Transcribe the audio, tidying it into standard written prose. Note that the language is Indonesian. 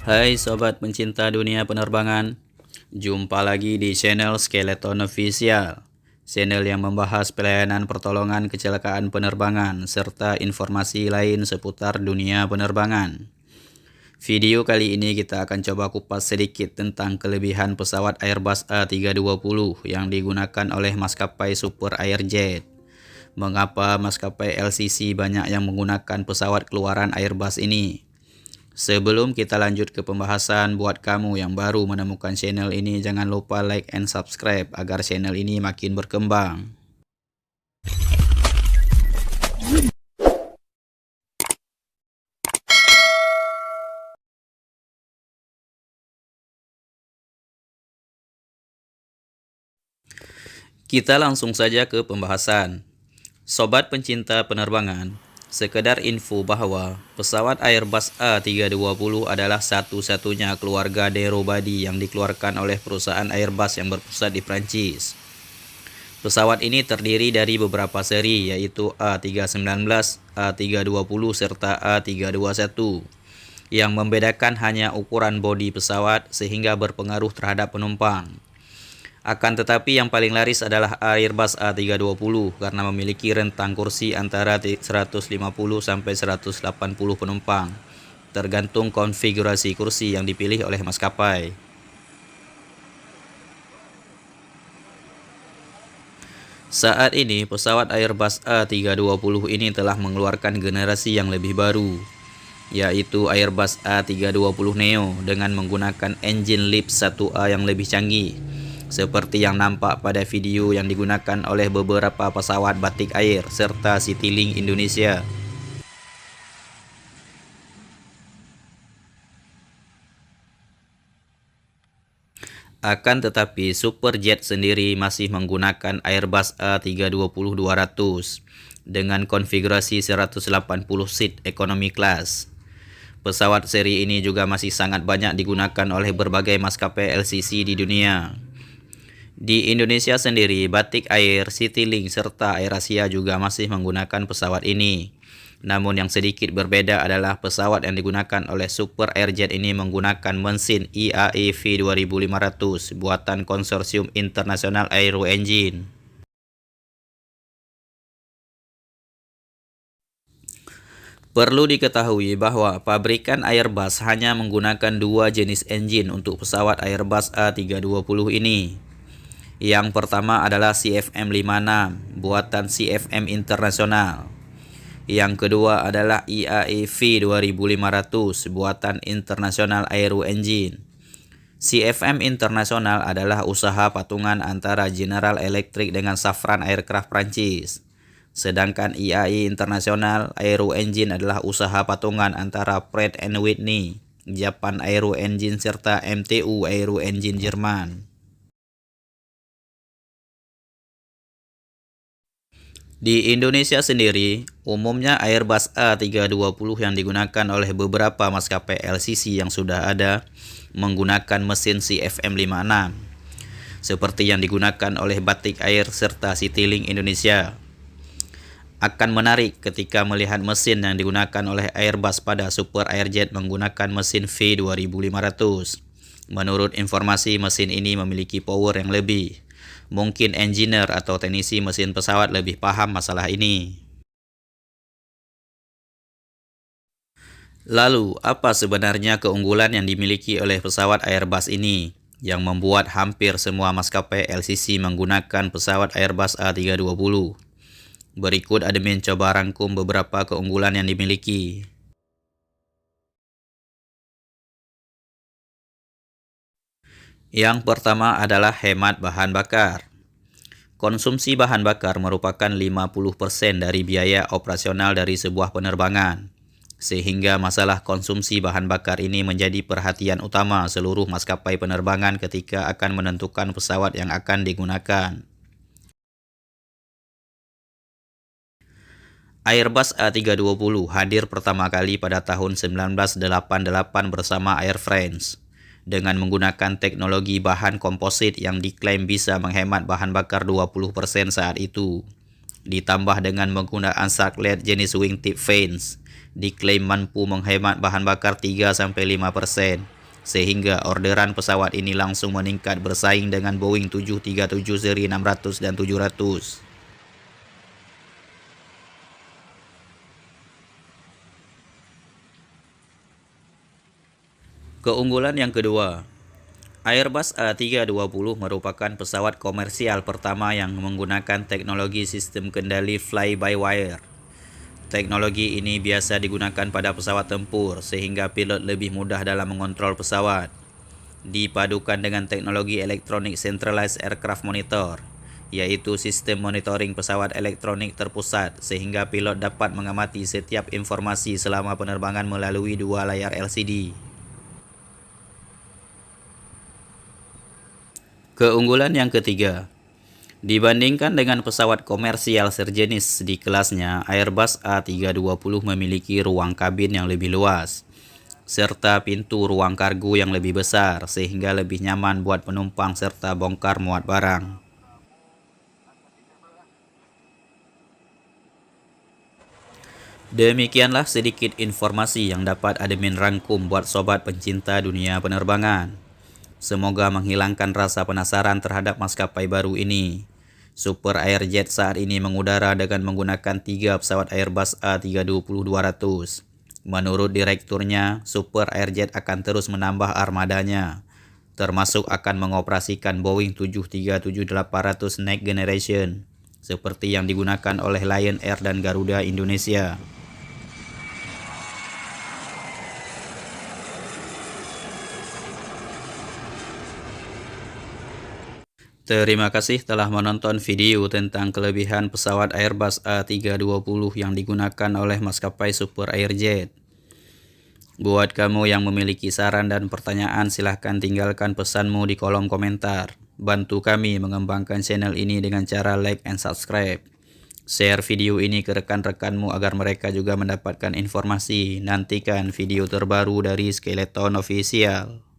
Hai sobat pencinta dunia penerbangan, jumpa lagi di channel Skeleton Official, channel yang membahas pelayanan pertolongan kecelakaan penerbangan serta informasi lain seputar dunia penerbangan. Video kali ini kita akan coba kupas sedikit tentang kelebihan pesawat Airbus A320 yang digunakan oleh maskapai Super Airjet. Mengapa maskapai LCC banyak yang menggunakan pesawat keluaran Airbus ini? Sebelum kita lanjut ke pembahasan, buat kamu yang baru menemukan channel ini, jangan lupa like and subscribe agar channel ini makin berkembang. Kita langsung saja ke pembahasan. Sobat pencinta penerbangan, sekedar info bahwa pesawat Airbus A320 adalah satu-satunya keluarga narrow-body yang dikeluarkan oleh perusahaan Airbus yang berpusat di Prancis. Pesawat ini terdiri dari beberapa seri, yaitu A319, A320, serta A321. Yang membedakan hanya ukuran bodi pesawat sehingga berpengaruh terhadap penumpang. Akan tetapi yang paling laris adalah Airbus A320 karena memiliki rentang kursi antara 150 sampai 180 penumpang, tergantung konfigurasi kursi yang dipilih oleh maskapai. Saat ini pesawat Airbus A320 ini telah mengeluarkan generasi yang lebih baru, yaitu Airbus A320 Neo dengan menggunakan engine LEAP 1A yang lebih canggih, seperti yang nampak pada video yang digunakan oleh beberapa pesawat Batik Air serta Citylink Indonesia. Akan tetapi Superjet sendiri masih menggunakan Airbus A320-200 dengan konfigurasi 180 seat economy class. Pesawat seri ini juga masih sangat banyak digunakan oleh berbagai maskapai LCC di dunia. Di Indonesia sendiri, Batik Air, Citylink, serta AirAsia juga masih menggunakan pesawat ini. Namun yang sedikit berbeda adalah pesawat yang digunakan oleh Super Airjet ini menggunakan mesin IAE V2500 buatan Konsorsium Internasional Aero Engine. Perlu diketahui bahwa pabrikan Airbus hanya menggunakan dua jenis engine untuk pesawat Airbus A320 ini. Yang pertama adalah CFM56 buatan CFM Internasional. Yang kedua adalah IAE V2500 buatan International Aero Engine. CFM Internasional adalah usaha patungan antara General Electric dengan Safran Aircraft Prancis. Sedangkan IAE International Aero Engine adalah usaha patungan antara Pratt & Whitney, Japan Aero Engine serta MTU Aero Engine Jerman. Di Indonesia sendiri, umumnya Airbus A320 yang digunakan oleh beberapa maskapai LCC yang sudah ada menggunakan mesin CFM56, seperti yang digunakan oleh Batik Air serta Citylink Indonesia. Akan menarik ketika melihat mesin yang digunakan oleh Airbus pada Super Airjet menggunakan mesin V2500. Menurut informasi, mesin ini memiliki power yang lebih. Mungkin engineer atau teknisi mesin pesawat lebih paham masalah ini. Lalu, apa sebenarnya keunggulan yang dimiliki oleh pesawat Airbus ini yang membuat hampir semua maskapai LCC menggunakan pesawat Airbus A320? Berikut admin coba rangkum beberapa keunggulan yang dimiliki. Yang pertama adalah hemat bahan bakar. Konsumsi bahan bakar merupakan 50% dari biaya operasional dari sebuah penerbangan, sehingga masalah konsumsi bahan bakar ini menjadi perhatian utama seluruh maskapai penerbangan ketika akan menentukan pesawat yang akan digunakan. Airbus A320 hadir pertama kali pada tahun 1988 bersama Air France. Dengan menggunakan teknologi bahan komposit yang diklaim bisa menghemat bahan bakar 20% saat itu. Ditambah dengan penggunaan saklet jenis wingtip vanes, diklaim mampu menghemat bahan bakar 3-5%, sehingga orderan pesawat ini langsung meningkat bersaing dengan Boeing 737 seri 600 dan 700. Keunggulan yang kedua, Airbus A320 merupakan pesawat komersial pertama yang menggunakan teknologi sistem kendali fly-by-wire. Teknologi ini biasa digunakan pada pesawat tempur sehingga pilot lebih mudah dalam mengontrol pesawat. Dipadukan dengan teknologi Electronic Centralized Aircraft Monitor, yaitu sistem monitoring pesawat elektronik terpusat sehingga pilot dapat mengamati setiap informasi selama penerbangan melalui dua layar LCD. Keunggulan yang ketiga, dibandingkan dengan pesawat komersial sejenis di kelasnya, Airbus A320 memiliki ruang kabin yang lebih luas, serta pintu ruang kargo yang lebih besar sehingga lebih nyaman buat penumpang serta bongkar muat barang. Demikianlah sedikit informasi yang dapat admin rangkum buat sobat pencinta dunia penerbangan. Semoga menghilangkan rasa penasaran terhadap maskapai baru ini. Super Airjet saat ini mengudara dengan menggunakan 3 pesawat Airbus A320-200. Menurut direkturnya, Super Airjet akan terus menambah armadanya, termasuk akan mengoperasikan Boeing 737-800 Next Generation, seperti yang digunakan oleh Lion Air dan Garuda Indonesia. Terima kasih telah menonton video tentang kelebihan pesawat Airbus A320 yang digunakan oleh maskapai Super Airjet. Buat kamu yang memiliki saran dan pertanyaan, silahkan tinggalkan pesanmu di kolom komentar. Bantu kami mengembangkan channel ini dengan cara like and subscribe. Share video ini ke rekan-rekanmu agar mereka juga mendapatkan informasi. Nantikan video terbaru dari Skeleton Official.